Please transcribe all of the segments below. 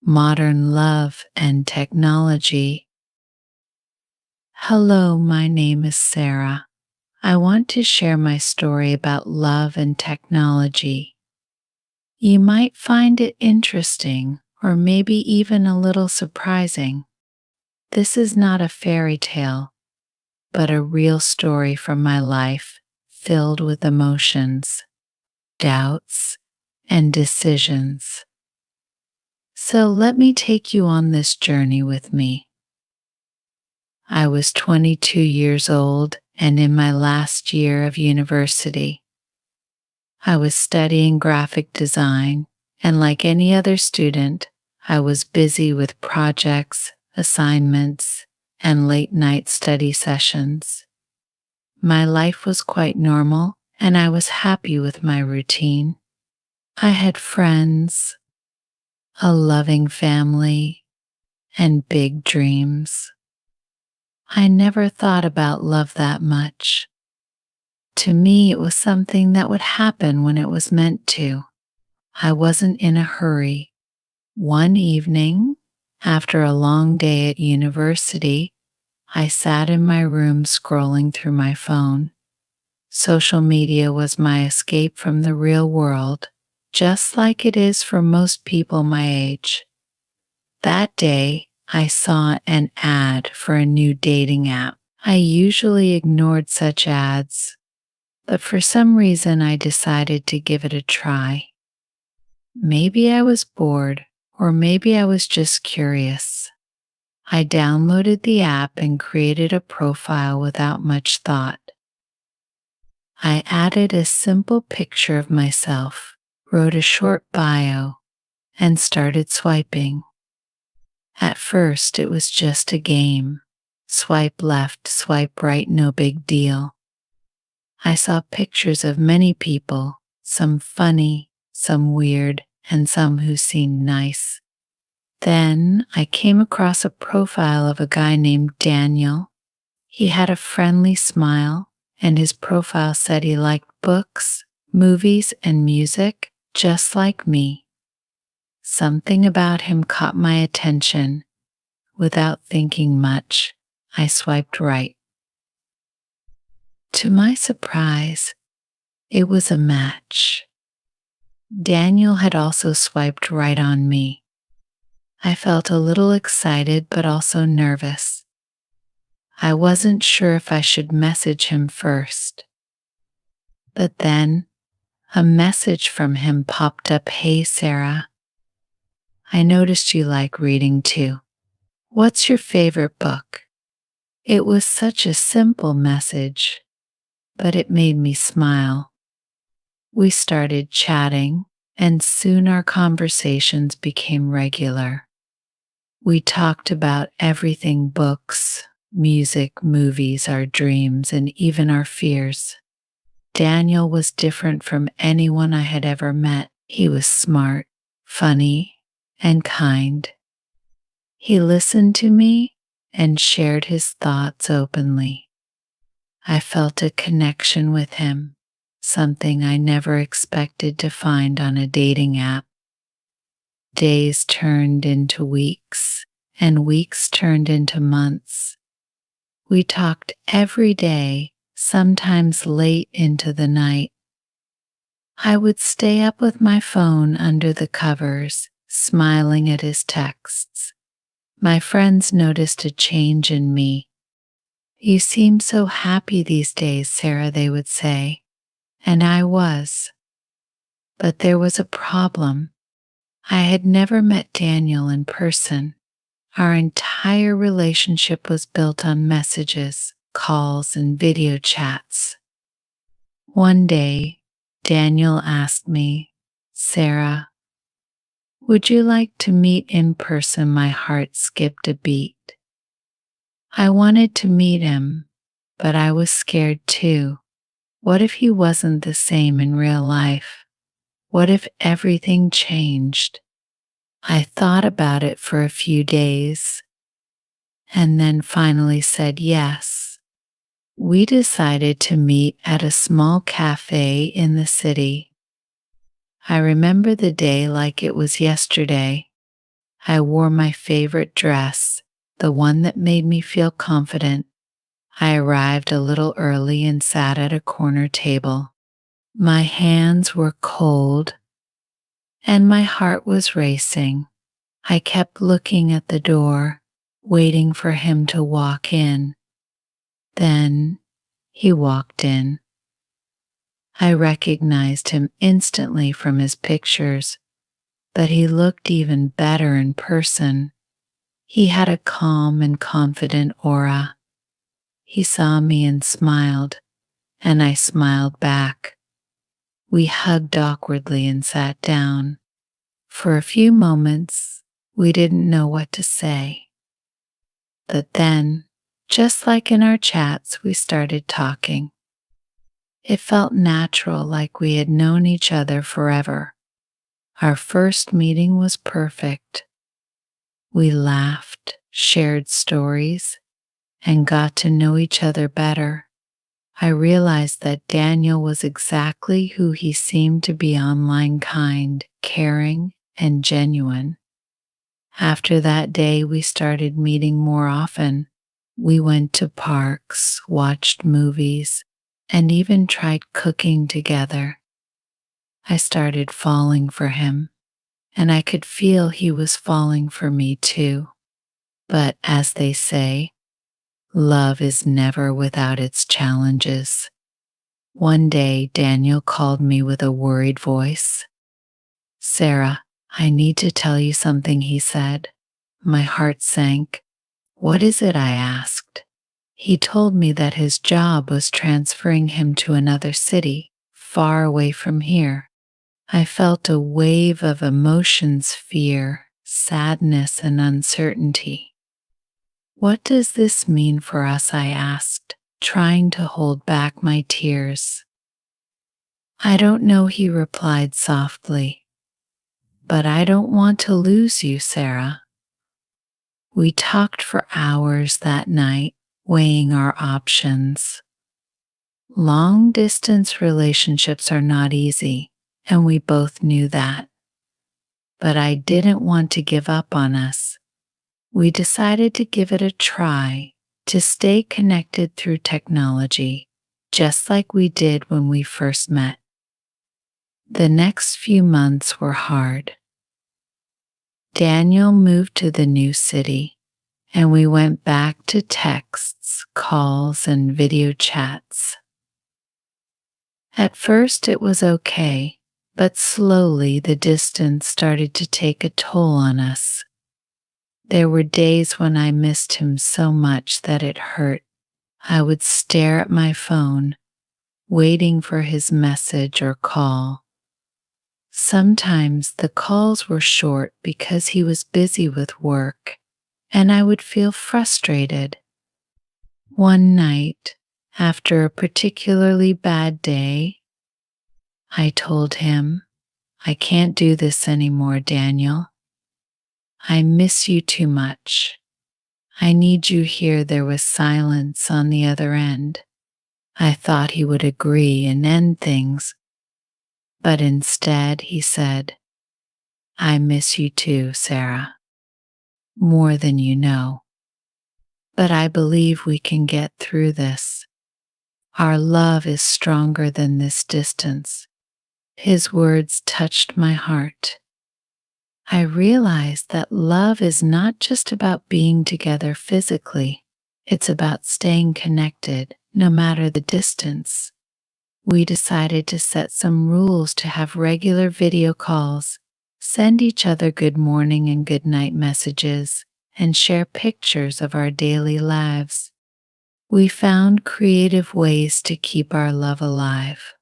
modern love and technology. Hello, my name is Sarah. I want to share my story about love and technology. You might find it interesting or maybe even a little surprising. This is not a fairy tale, but a real story from my life filled with emotions, doubts, and decisions. So let me take you on this journey with me. I was 22 years old and in my last year of university. I was studying graphic design, and like any other student, I was busy with projects, assignments, and late night study sessions. My life was quite normal, and I was happy with my routine. I had friends, a loving family, and big dreams. I never thought about love that much. To me, it was something that would happen when it was meant to. I wasn't in a hurry. One evening, after a long day at university, I sat in my room scrolling through my phone. Social media was my escape from the real world, just like it is for most people my age. That day, I saw an ad for a new dating app. I usually ignored such ads, but for some reason I decided to give it a try. Maybe I was bored, or maybe I was just curious. I downloaded the app and created a profile without much thought. I added a simple picture of myself, wrote a short bio, and started swiping. At first, it was just a game. Swipe left, swipe right, no big deal. I saw pictures of many people, some funny, some weird, and some who seemed nice. Then I came across a profile of a guy named Daniel. He had a friendly smile, and his profile said he liked books, movies, and music, just like me. Something about him caught my attention. Without thinking much, I swiped right. To my surprise, it was a match. Daniel had also swiped right on me. I felt a little excited but also nervous. I wasn't sure if I should message him first. But then a message from him popped up. Hey Sarah, I noticed you like reading too. What's your favorite book? It was such a simple message, but it made me smile. We started chatting, and soon our conversations became regular. We talked about everything: books, music, movies, our dreams, and even our fears. Daniel was different from anyone I had ever met. He was smart, funny, and kind. He listened to me and shared his thoughts openly. I felt a connection with him, something I never expected to find on a dating app. Days turned into weeks, and weeks turned into months. We talked every day, sometimes late into the night. I would stay up with my phone under the covers, smiling at his texts. My friends noticed a change in me. You seem so happy these days, Sarah, they would say. And I was. But there was a problem. I had never met Daniel in person. Our entire relationship was built on messages, calls, and video chats. One day, Daniel asked me, Sarah, would you like to meet in person? My heart skipped a beat. I wanted to meet him, but I was scared too. What if he wasn't the same in real life? What if everything changed? I thought about it for a few days and then finally said yes. We decided to meet at a small cafe in the city. I remember the day like it was yesterday. I wore my favorite dress, the one that made me feel confident. I arrived a little early and sat at a corner table. My hands were cold and my heart was racing. I kept looking at the door, waiting for him to walk in. Then he walked in. I recognized him instantly from his pictures, but he looked even better in person. He had a calm and confident aura. He saw me and smiled, and I smiled back. We hugged awkwardly and sat down. For a few moments, we didn't know what to say. But then, just like in our chats, we started talking. It felt natural, like we had known each other forever. Our first meeting was perfect. We laughed, shared stories, and got to know each other better. I realized that Daniel was exactly who he seemed to be online: kind, caring, and genuine. After that day, we started meeting more often. We went to parks, watched movies, and even tried cooking together. I started falling for him, and I could feel he was falling for me too. But as they say, love is never without its challenges. One day, Daniel called me with a worried voice. "Sarah, I need to tell you something," he said. My heart sank. "What is it?" I asked. He told me that his job was transferring him to another city, far away from here. I felt a wave of emotions: fear, sadness, and uncertainty. "What does this mean for us?" I asked, trying to hold back my tears. "I don't know," he replied softly, "but I don't want to lose you, Sarah." We talked for hours that night, weighing our options. Long distance relationships are not easy, and we both knew that. But I didn't want to give up on us. We decided to give it a try, to stay connected through technology, just like we did when we first met. The next few months were hard. Daniel moved to the new city, and we went back to texts, calls, and video chats. At first it was okay, but slowly the distance started to take a toll on us. There were days when I missed him so much that it hurt. I would stare at my phone, waiting for his message or call. Sometimes the calls were short because he was busy with work, and I would feel frustrated. One night, after a particularly bad day, I told him, "I can't do this anymore, Daniel. I miss you too much. I need you here." There was silence on the other end. I thought he would agree and end things, but instead he said, "I miss you too, Sarah, more than you know. But I believe we can get through this. Our love is stronger than this distance." His words touched my heart. I realized that love is not just about being together physically, it's about staying connected no matter the distance. We decided to set some rules: to have regular video calls, send each other good morning and good night messages, and share pictures of our daily lives. We found creative ways to keep our love alive.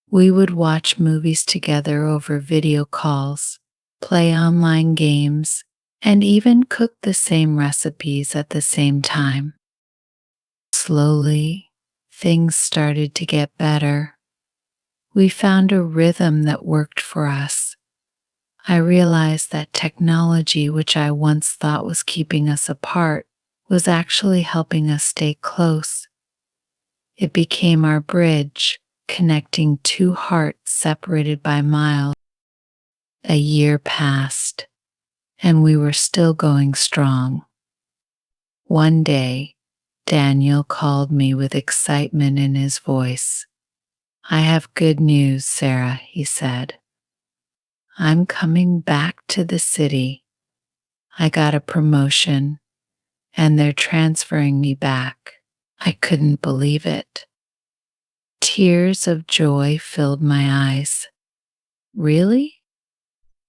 We would watch movies together over video calls, play online games, and even cook the same recipes at the same time. Slowly, things started to get better. We found a rhythm that worked for us. I realized that technology, which I once thought was keeping us apart, was actually helping us stay close. It became our bridge, connecting two hearts separated by miles. A year passed, and we were still going strong. One day, Daniel called me with excitement in his voice. "I have good news, Sarah," he said. "I'm coming back to the city. I got a promotion, and they're transferring me back." I couldn't believe it. Tears of joy filled my eyes. "Really?"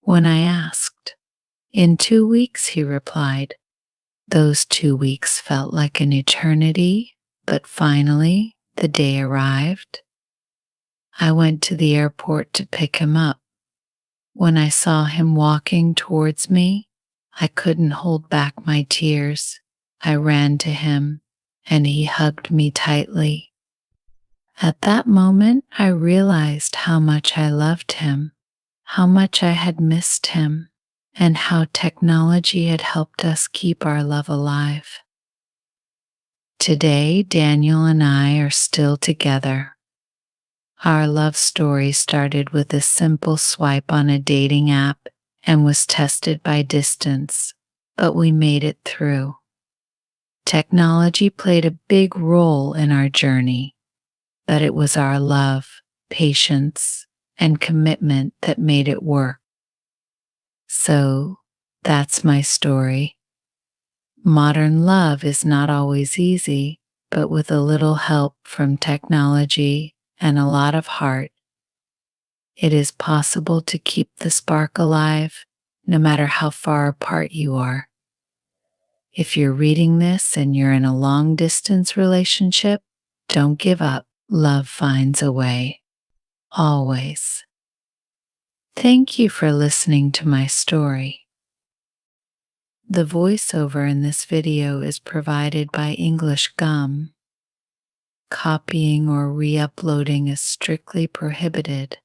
When I asked. "In 2 weeks," he replied. Those 2 weeks felt like an eternity, but finally the day arrived. I went to the airport to pick him up. When I saw him walking towards me, I couldn't hold back my tears. I ran to him, and he hugged me tightly. At that moment, I realized how much I loved him, how much I had missed him, and how technology had helped us keep our love alive. Today, Daniel and I are still together. Our love story started with a simple swipe on a dating app and was tested by distance, but we made it through. Technology played a big role in our journey, but it was our love, patience, and commitment that made it work. So, that's my story. Modern love is not always easy, but with a little help from technology and a lot of heart, it is possible to keep the spark alive no matter how far apart you are. If you're reading this and you're in a long distance relationship, don't give up. Love finds a way. Always. Thank you for listening to my story. The voiceover in this video is provided by English Gum. Copying or re-uploading is strictly prohibited.